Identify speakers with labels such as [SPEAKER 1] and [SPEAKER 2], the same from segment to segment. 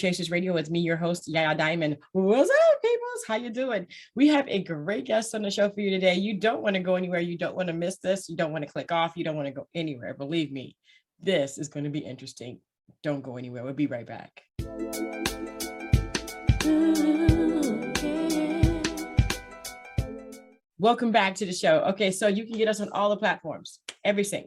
[SPEAKER 1] Chasers Radio. It's me, your host, Yaya Diamond. What's up, peoples? How you doing? We have a great guest on the show for you today. You don't want to go anywhere. You don't want to miss this. You don't want to click off. You don't want to go anywhere. Believe me, this is going to be interesting. Don't go anywhere. We'll be right back. Welcome back to the show. Okay, so you can get us on all the platforms, everything.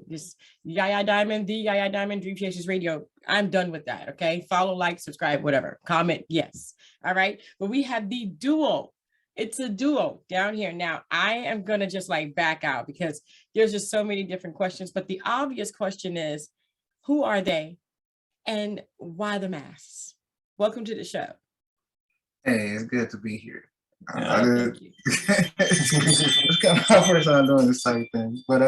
[SPEAKER 1] Just Yaya Diamond, the Yaya Diamond, Dream Chasers Radio. I'm done with that. Okay, follow, like, subscribe, whatever. Comment, yes. All right, but we have the duo. It's a duo down here. Now, I am gonna just like back out because there's just so many different questions. But the obvious question is, who are they, and why the masks? Welcome to the show.
[SPEAKER 2] Hey, it's good to be here.
[SPEAKER 1] Thank you.
[SPEAKER 2] It's kind of my first time doing this type of thing. But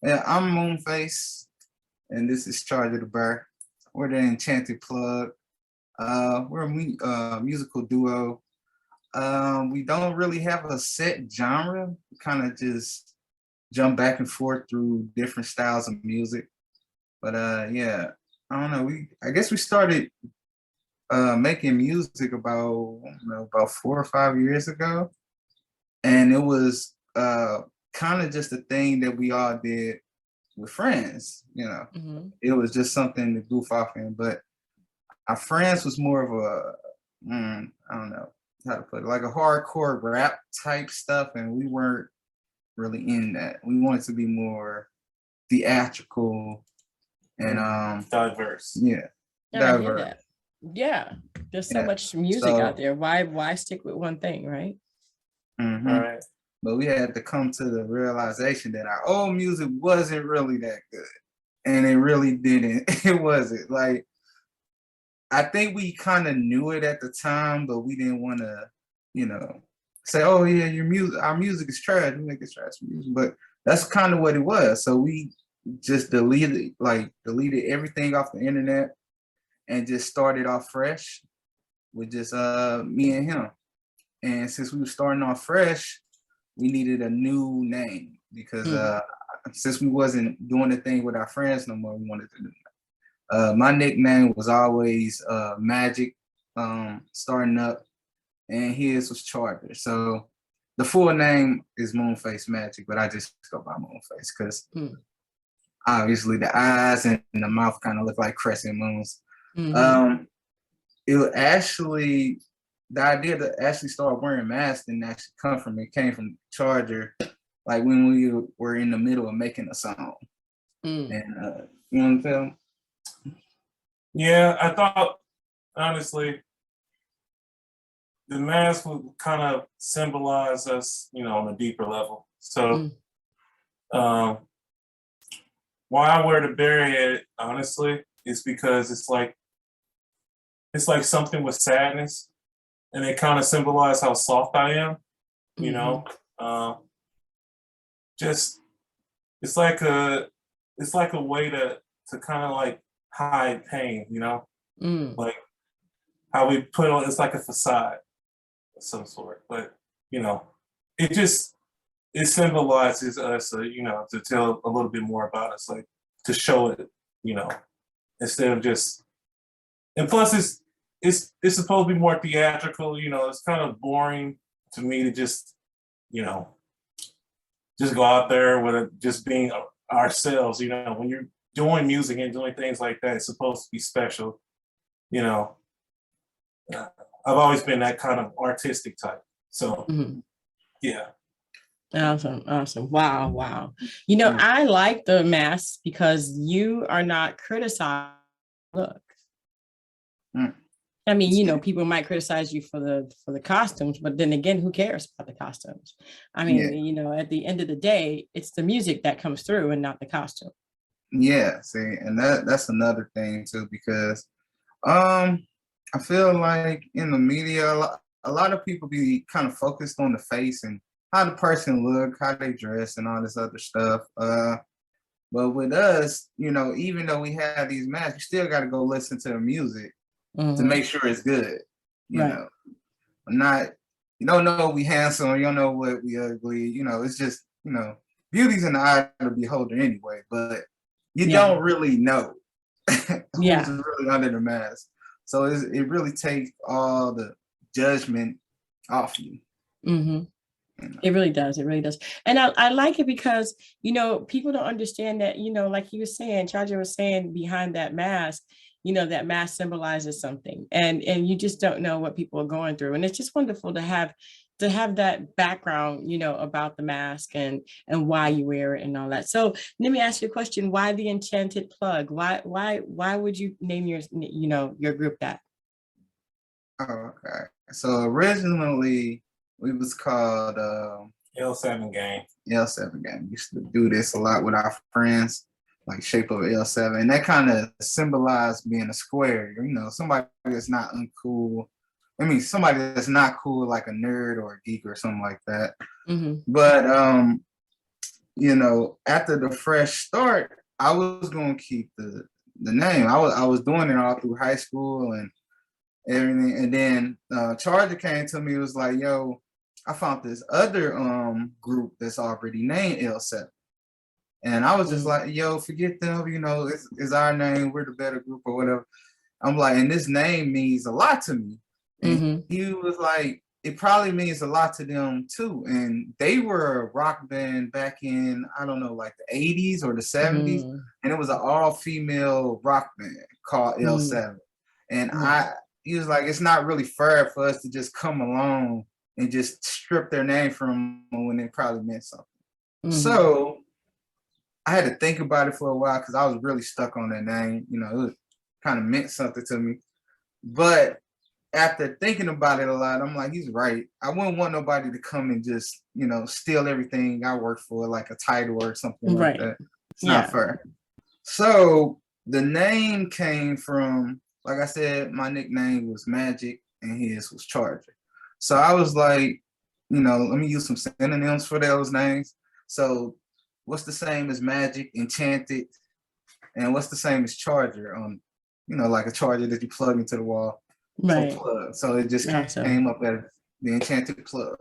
[SPEAKER 2] yeah, I'm Moonface, and this is Charga the Bear. We're the Enchanted Plug. We're a musical duo. We don't really have a set genre. We kind of just jump back and forth through different styles of music. But yeah, I don't know. I guess we started making music about 4 or 5 years ago, and it was kind of just a thing that we all did with friends. It was just something to goof off in. But our friends was more of a I don't know how to put it, like a hardcore rap type stuff, and we weren't really in that. We wanted to be more theatrical and
[SPEAKER 3] diverse.
[SPEAKER 2] Yeah,
[SPEAKER 1] diverse. Yeah, there's so much music out there. Why stick with one thing, right?
[SPEAKER 2] Mm-hmm.
[SPEAKER 3] All right.
[SPEAKER 2] But we had to come to the realization that our old music wasn't really that good. And it really didn't. It wasn't. Like, I think we kind of knew it at the time, but we didn't want to, say, oh yeah, our music is trash. We make it trash music. But that's kind of what it was. So we just deleted everything off the internet and just started off fresh with just me and him. And since we were starting off fresh, we needed a new name because since we wasn't doing the thing with our friends no more, we wanted to do that. My nickname was always Magic, starting up, and his was Charga. So the full name is Moonface Magic, but I just go by Moonface because obviously the eyes and the mouth kind of look like crescent moons. Mm-hmm. The idea to actually start wearing masks didn't actually came from Charger, like when we were in the middle of making a song. And you know what I'm saying?
[SPEAKER 3] Yeah, I thought honestly the mask would kind of symbolize us, on a deeper level. So why I wear the bearhead, honestly, is because it's like something with sadness, and it kind of symbolizes how soft I am, just it's like a way to kind of like hide pain, like how we put on, it's like a facade of some sort, but it symbolizes us, to tell a little bit more about us, like to show it, instead of just. And plus, it's supposed to be more theatrical. It's kind of boring to me to just go out there with just being ourselves. When you're doing music and doing things like that, it's supposed to be special. I've always been that kind of artistic type. So, yeah.
[SPEAKER 1] Awesome. Wow. I like the mask because you are not criticized. Look. I mean, people might criticize you for the costumes, but then again, who cares about the costumes? I mean, at the end of the day, it's the music that comes through and not the costume.
[SPEAKER 2] Yeah, see, and that's another thing too, because I feel like in the media, a lot of people be kind of focused on the face and how the person look, how they dress, and all this other stuff. But with us, even though we have these masks, you still got to go listen to the music to make sure it's good. You don't know we handsome, you don't know what we ugly. It's just beauty's in the eye of the beholder anyway. But you don't really know who's really under the mask. So it really takes all the judgment off you.
[SPEAKER 1] Mm-hmm. It really does. It really does. And I like it because, you know, people don't understand that, you know, like you were saying, Charger was saying, behind that mask, you know, that mask symbolizes something. And you just don't know what people are going through. And it's just wonderful to have that background, you know, about the mask and why you wear it and all that. So let me ask you a question. Why the Enchanted Plug? Why would you name your, you know, your group that?
[SPEAKER 2] Oh, okay. So originally we was called
[SPEAKER 3] L7 Gang.
[SPEAKER 2] L7 Gang. We used to do this a lot with our friends, like shape of L7. And that kind of symbolized being a square, you know, somebody that's not uncool. I mean, somebody that's not cool, like a nerd or a geek or something like that.
[SPEAKER 1] Mm-hmm.
[SPEAKER 2] But you know, after the fresh start, I was gonna keep the name. I was doing it all through high school and everything. And then Charger came to me, was like, yo, I found this other group that's already named L7. And I was just like, yo, forget them, you know, it's our name, we're the better group or whatever. I'm like, and this name means a lot to me. And he was like, it probably means a lot to them too. And they were a rock band back in, I don't know, like the 80s or the 70s. And it was an all-female rock band called L7. And he was like, it's not really fair for us to just come along and just strip their name from them when it probably meant something. So I had to think about it for a while because I was really stuck on that name. You know, it kind of meant something to me. But after thinking about it a lot, I'm like, he's right. I wouldn't want nobody to come and just, you know, steal everything I worked for, like a title or something like that. It's not fair. So the name came from, like I said, my nickname was Magic and his was Charger. So I was like, you know, let me use some synonyms for those names. So what's the same as Magic, Enchanted, and what's the same as Charger? You know, like a charger that you plug into the wall.
[SPEAKER 1] Right.
[SPEAKER 2] Plug. So it just came up as the Enchanted Plug.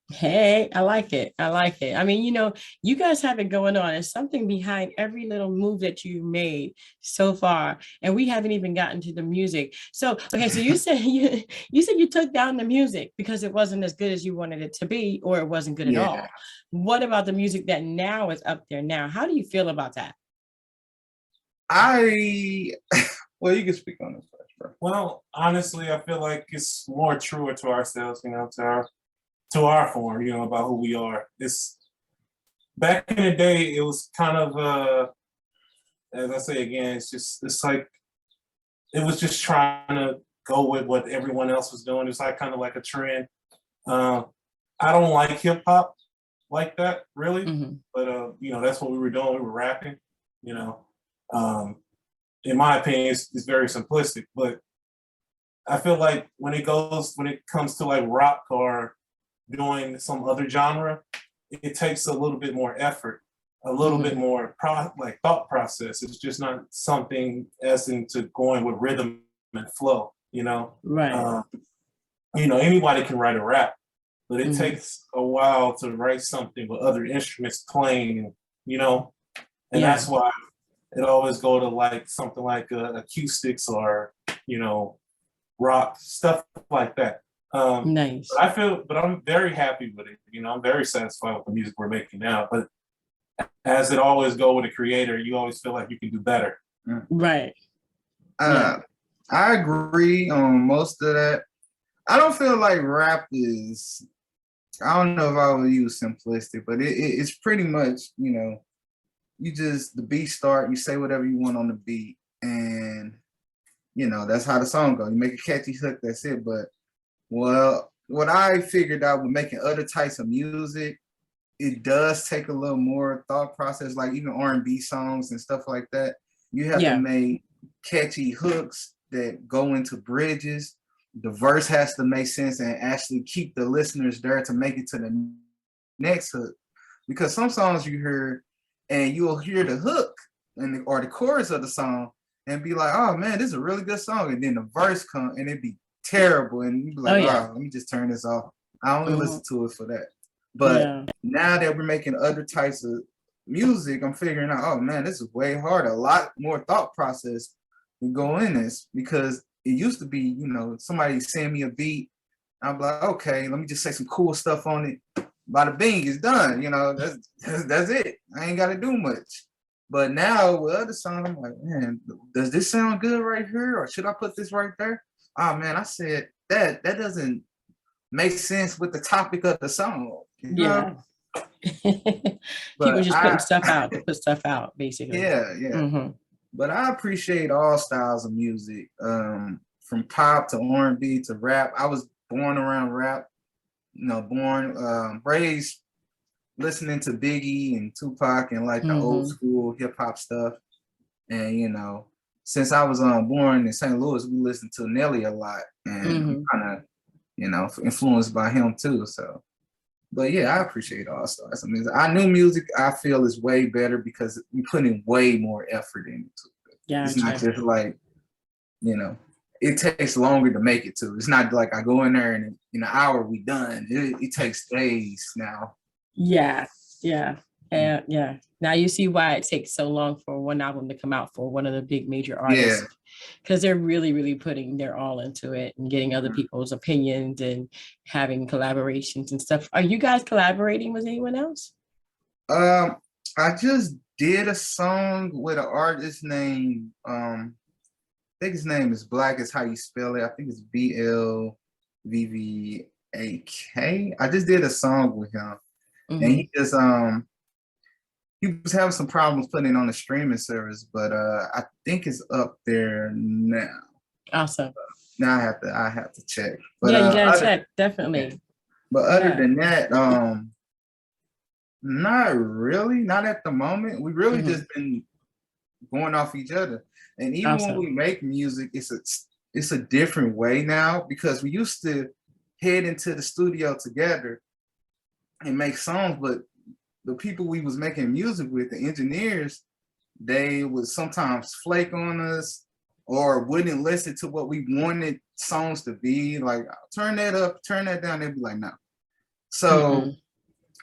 [SPEAKER 1] Hey, I like it. I like it. I mean, you know, you guys have it going on. There's something behind every little move that you made so far, and we haven't even gotten to the music. So, okay, so you said you took down the music because it wasn't as good as you wanted it to be, or it wasn't good at all. What about the music that now is up there now? How do you feel about that?
[SPEAKER 2] Well, you can speak on this first, bro.
[SPEAKER 3] Well, honestly, I feel like it's more truer to ourselves, you know, to our form, you know, about who we are. It's back in the day, it was kind of as I say again, it's like it was just trying to go with what everyone else was doing. It's like kind of like a trend. I don't like hip hop like that, really, but you know, that's what we were doing. We were rapping, you know. In my opinion, it's very simplistic, but I feel like when it comes to like rock or doing some other genre, it takes a little bit more effort, a little bit more thought process. It's just not something as into going with rhythm and flow, you know?
[SPEAKER 1] Right.
[SPEAKER 3] You know, anybody can write a rap, but it takes a while to write something with other instruments playing, you know? And that's why it always go to like something like acoustics or, you know, rock, stuff like that.
[SPEAKER 1] Nice.
[SPEAKER 3] But I'm very happy with it. You know, I'm very satisfied with the music we're making now. But as it always go with a creator, you always feel like you can do better.
[SPEAKER 1] Right.
[SPEAKER 2] I agree on most of that. I don't feel like rap is, I don't know if I would use simplistic, but it's pretty much, you know, the beat start, you say whatever you want on the beat, and you know, that's how the song goes. You make a catchy hook, that's it. But well, what I figured out with making other types of music, it does take a little more thought process, like even R&B songs and stuff like that. You have to make catchy hooks that go into bridges. The verse has to make sense and actually keep the listeners there to make it to the next hook. Because some songs you hear, and you'll hear the hook or the chorus of the song and be like, oh man, this is a really good song. And then the verse comes and it'd be terrible. And you'd be like, let me just turn this off. I only listen to it for that. But now that we're making other types of music, I'm figuring out, oh man, this is way harder. A lot more thought process to go in this, because it used to be, somebody send me a beat. I'm like, okay, let me just say some cool stuff on it. Bada bing, it's done. That's it. I ain't got to do much. But now with other songs, I'm like, man, does this sound good right here, or should I put this right there? Oh man, I said that doesn't make sense with the topic of the song.
[SPEAKER 1] Yeah. People
[SPEAKER 2] But
[SPEAKER 1] just putting stuff out to put stuff out, basically.
[SPEAKER 2] Yeah.
[SPEAKER 1] Mm-hmm.
[SPEAKER 2] But I appreciate all styles of music, from pop to R&B to rap. I was born around rap, raised listening to Biggie and Tupac and like the old school hip hop stuff. And since I was born in St. Louis, we listened to Nelly a lot, and I'm kind of influenced by him too. So, but yeah, I appreciate all styles. I mean, our new music I feel is way better because we put in way more effort into it. Yeah, it's not just like it takes longer to make it to. It's not like I go in there and in an hour we done. It takes days now.
[SPEAKER 1] Yeah. Now you see why it takes so long for one album to come out for one of the big major artists. Because they're really, really putting their all into it and getting other people's opinions and having collaborations and stuff. Are you guys collaborating with anyone else?
[SPEAKER 2] I just did a song with an artist named I think his name is Black is how you spell it. I think it's BLVVAK. I just did a song with him. And he just he was having some problems putting it on the streaming service, but I think it's up there now.
[SPEAKER 1] Awesome.
[SPEAKER 2] Now I have to check. But,
[SPEAKER 1] yeah, you gotta check, definitely.
[SPEAKER 2] But other than that, not really, not at the moment. We really just been going off each other. And even when we make music, it's a different way now, because we used to head into the studio together and make songs, but the people we was making music with, the engineers, they would sometimes flake on us or wouldn't listen to what we wanted songs to be. Like, turn that up, turn that down. They'd be like, no. So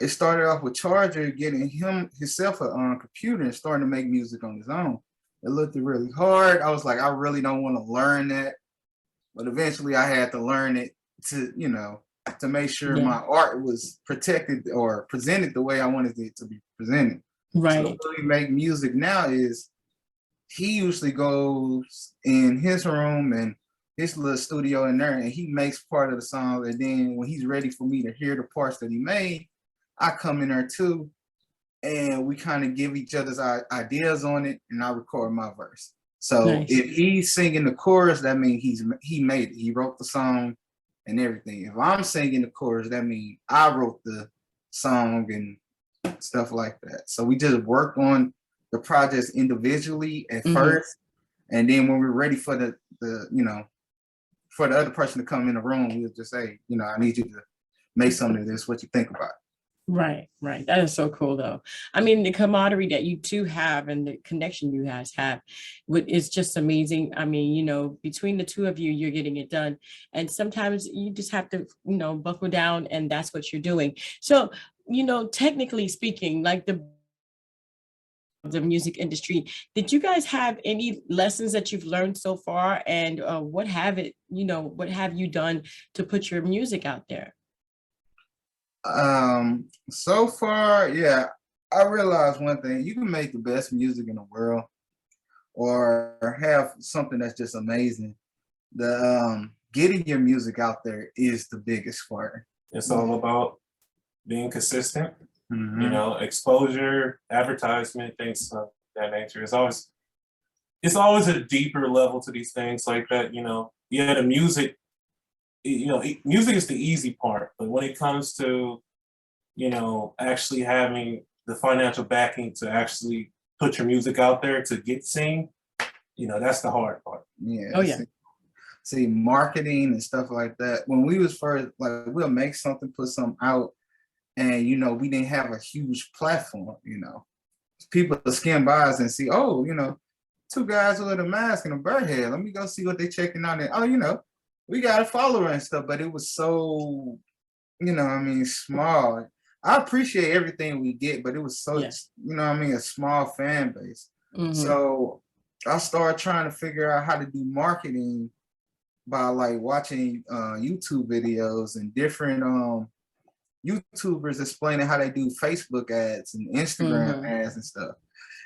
[SPEAKER 2] it started off with Charger getting himself a computer and starting to make music on his own. It looked really hard. I was like, I really don't want to learn that. But eventually I had to learn it to, to make sure my art was protected or presented the way I wanted it to be presented. Right. So what we make music now is he usually goes in his room and his little studio in there, and he makes part of the song. And then when he's ready for me to hear the parts that he made, I come in there too, and we kind of give each other's ideas on it, and I record my verse. So if he's singing the chorus, that means he made it. He wrote the song and everything. If I'm singing the chorus, that means I wrote the song and stuff like that. So we just work on the projects individually at first, and then when we're ready for the for the other person to come in the room, we'll just say, I need you to make something of this. What you think about it? Right.
[SPEAKER 1] That is so cool, though. I mean, the camaraderie that you two have and the connection you guys have is just amazing. I mean, between the two of you, you're getting it done. And sometimes you just have to, buckle down, and that's what you're doing. So, technically speaking, like the music industry, did you guys have any lessons that you've learned so far? And what have you done to put your music out there?
[SPEAKER 2] So far, I realized one thing: you can make the best music in the world or have something that's just amazing. The getting your music out there is the biggest part.
[SPEAKER 3] It's all about being consistent, exposure, advertisement, things of that nature. It's always a deeper level to these things like that. The music, music is the easy part, but when it comes to, actually having the financial backing to actually put your music out there to get seen, that's the hard part.
[SPEAKER 2] Yeah. Oh yeah. See, marketing and stuff like that. When we was first, like, we'll make something, put something out, and we didn't have a huge platform. People skim by us and see, oh, two guys with a mask and a bird head. Let me go see what they checking out. And we got a follower and stuff, but it was so, small. I appreciate everything we get, but it was so, a small fan base. So I started trying to figure out how to do marketing by like watching YouTube videos and different YouTubers explaining how they do Facebook ads and Instagram ads and stuff.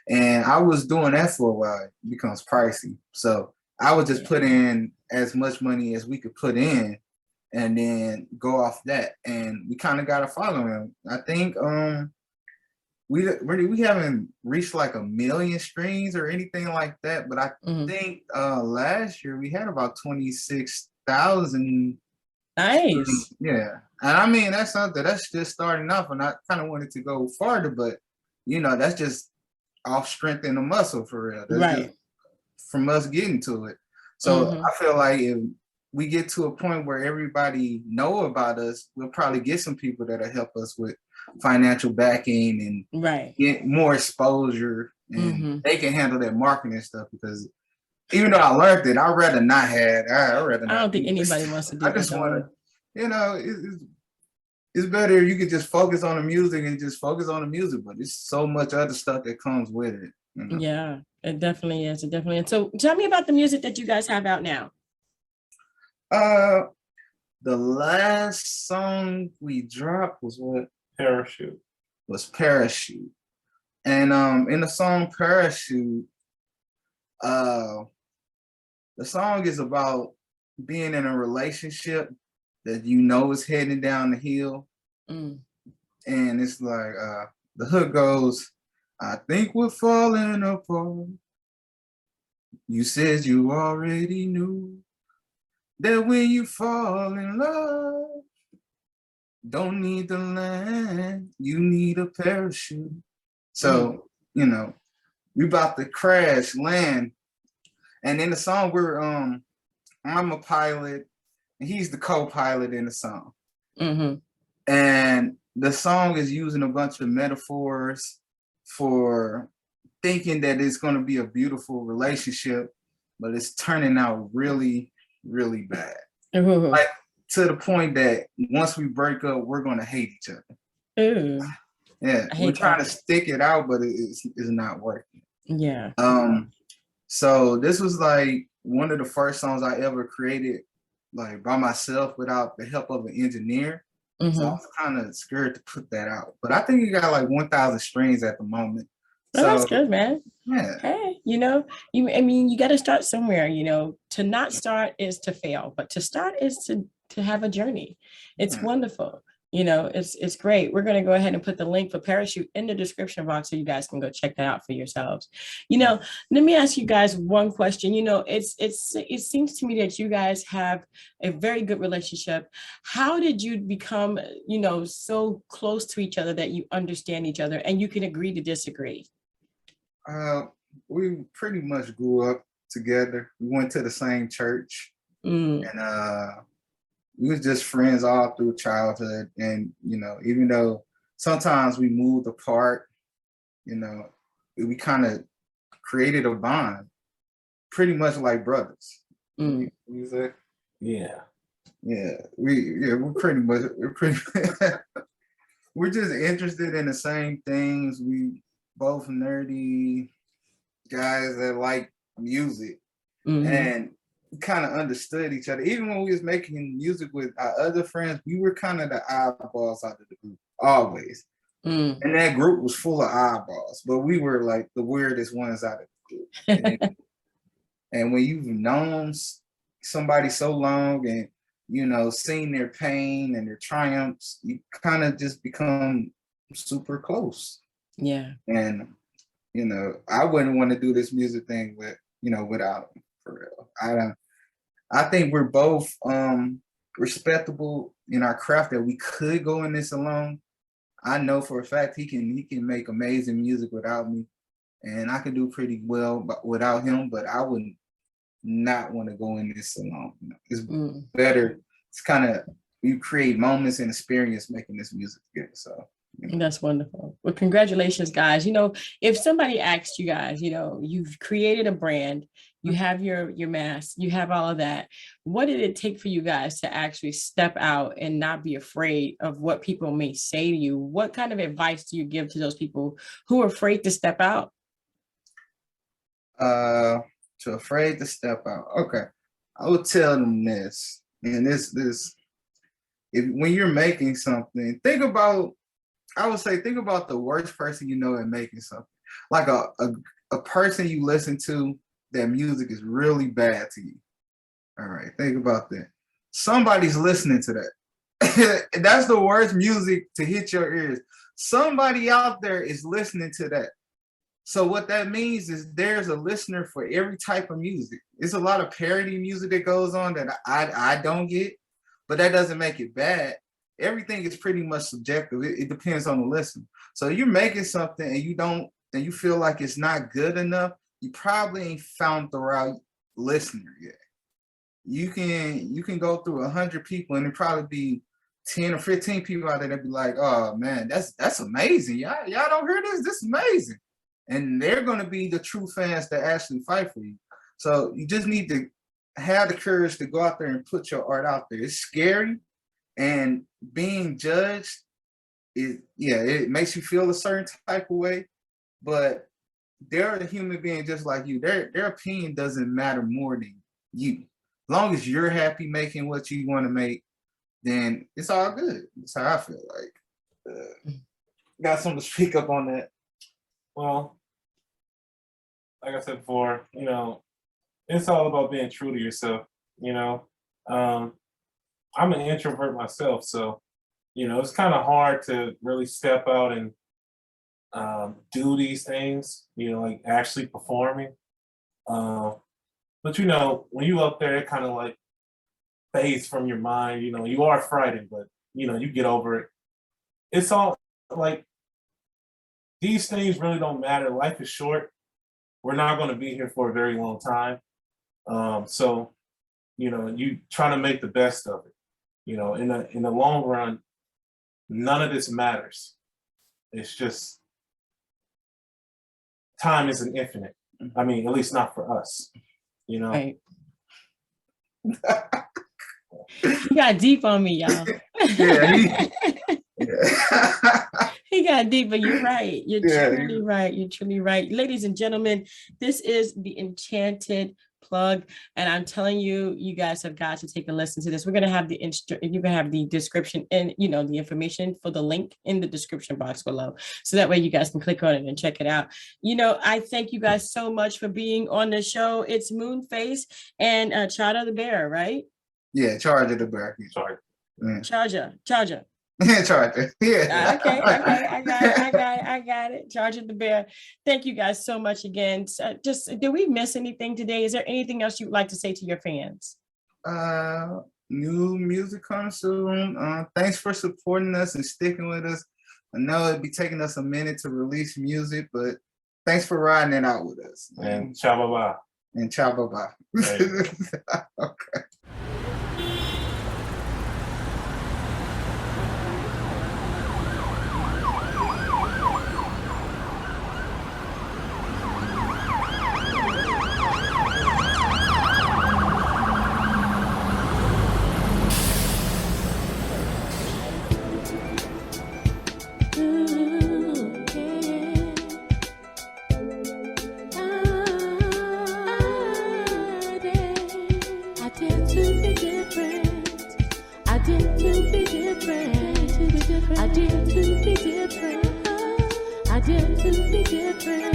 [SPEAKER 2] And I was doing that for a while. It becomes pricey. So I would just put in as much money as we could put in and then go off that. And we kind of got a following. I think we haven't reached like 1 million streams or anything like that. But I think last year we had about 26,000.
[SPEAKER 1] Nice.
[SPEAKER 2] Yeah. And I mean, that's something that's just starting off. And I kind of wanted to go farther, but you know, that's just off strengthening the muscle for real. That's just from us getting to it. So I feel like if we get to a point where everybody know about us, we'll probably get some people that'll help us with financial backing and get more exposure, and they can handle that marketing stuff. Because even though I learned it, I'd rather not have. I don't
[SPEAKER 1] think anybody wants to do that.
[SPEAKER 2] I just want to, you know, it's better if you could just focus on the music and just focus on the music, but there's so much other stuff that comes with it. You know?
[SPEAKER 1] Yeah, it definitely is. It definitely is. So tell me about the music that you guys have out now.
[SPEAKER 2] The last song we dropped was what?
[SPEAKER 3] Parachute.
[SPEAKER 2] Was Parachute. And in the song Parachute, the song is about being in a relationship that you know is heading down the hill. And it's like the hook goes, I think we're falling apart. You said you already knew that when you fall in love, don't need the land, you need a parachute. So, you know, we about to crash, land. And in the song, I'm a pilot, and he's the co-pilot in the song. And the song is using a bunch of metaphors for thinking that it's going to be a beautiful relationship, but it's turning out really, really bad. Like to the point that once we break up, we're going to hate each other. Yeah, we're trying to stick it out, but it's not working.
[SPEAKER 1] Yeah.
[SPEAKER 2] So this was like one of the first songs I ever created, like by myself without the help of an engineer. So I was kind of scared to put that out, but I think you got like 1,000 streams at the moment.
[SPEAKER 1] So that's good, man.
[SPEAKER 2] Yeah.
[SPEAKER 1] Hey, you know, I mean, you got to start somewhere. You know, to not start is to fail, but to start is to have a journey. It's wonderful. You know, it's great. We're going to go ahead and put the link for Parachute in the description box so you guys can go check that out for yourselves. You know, let me ask you guys one question. You know, it seems to me that you guys have a very good relationship. How did you become, you know, so close to each other that you understand each other and you can agree to disagree?
[SPEAKER 2] We pretty much grew up together. We went to the same church, and we was just friends all through childhood. And, you know, even though sometimes we moved apart, you know, we kind of created a bond, pretty much like brothers. You say?
[SPEAKER 3] Yeah.
[SPEAKER 2] Yeah. We're pretty we're just interested in the same things. We both nerdy guys that like music. And kind of understood each other. Even when we was making music with our other friends, we were kind of the eyeballs out of the group, always. And that group was full of eyeballs, but we were like the weirdest ones out of the group. And when you've known somebody so long and, you know, seen their pain and their triumphs, you kind of just become super close.
[SPEAKER 1] Yeah.
[SPEAKER 2] And, you know, I wouldn't want to do this music thing without him, for real. I think we're both respectable in our craft that we could go in this alone. I know for a fact he can make amazing music without me, and I could do pretty well without him, but I would not want to go in this alone. It's better. It's kind of, you create moments and experience making this music together. So
[SPEAKER 1] that's wonderful. Well, congratulations, guys. You know, if somebody asked you guys, you know, you've created a brand, you have your mask, you have all of that. What did it take for you guys to actually step out and not be afraid of what people may say to you? What kind of advice do you give to those people who are afraid to step out?
[SPEAKER 2] Afraid to step out. Okay. I would tell them this, and this, if when you're making something, think about, I would say, think about the worst person you know in making something. Like a person you listen to, that music is really bad to you. All right, think about that. Somebody's listening to that. That's the worst music to hit your ears. Somebody out there is listening to that. So what that means is there's a listener for every type of music. It's a lot of parody music that goes on that I don't get, but that doesn't make it bad. Everything is pretty much subjective. It depends on the listener. So you're making something and you feel like it's not good enough, you probably ain't found the right listener yet. You can go through 100 people and it probably be 10 or 15 people out there that be like, oh man, that's amazing. Y'all don't hear this? This is amazing. And they're gonna be the true fans that actually fight for you. So you just need to have the courage to go out there and put your art out there. It's scary, and being judged it makes you feel a certain type of way, but they're a human being just like you. Their opinion doesn't matter more than you. As long as you're happy making what you want to make, then it's all good. That's how I feel like. Got something to speak up on that.
[SPEAKER 3] Well, like I said before, it's all about being true to yourself. I'm an introvert myself, so it's kind of hard to really step out and do these things, like actually performing. But when you up there, it kind of like fades from your mind. You are frightened, but you get over it. It's all like, these things really don't matter. Life is short. We're not going to be here for a very long time. So you try to make the best of it. In the long run, none of this matters. It's just, time isn't infinite. I mean, at least not for us.
[SPEAKER 1] Right. He got deep on me, y'all.
[SPEAKER 2] Yeah.
[SPEAKER 1] He got deep, but you're right. You're truly right. You're truly right. Ladies and gentlemen, this is the Enchanted Plug, and I'm telling you, you guys have got to take a listen to this. We're gonna have the description and the information for the link in the description box below, so that way you guys can click on it and check it out. I thank you guys so much for being on the show. It's Moonface and Charga the Bear, right?
[SPEAKER 2] Yeah, Charga the Bear.
[SPEAKER 3] Sorry.
[SPEAKER 1] Charga.
[SPEAKER 2] Charga. Yeah.
[SPEAKER 1] Okay. I got it. Charga the Bear. Thank you guys so much again. Did we miss anything today? Is there anything else you'd like to say to your fans?
[SPEAKER 2] New music coming soon. Thanks for supporting us and sticking with us. I know it'd be taking us a minute to release music, but thanks for riding it out with us.
[SPEAKER 3] And ciao bye.
[SPEAKER 2] And ciao bye. Okay.
[SPEAKER 4] I dare to be different.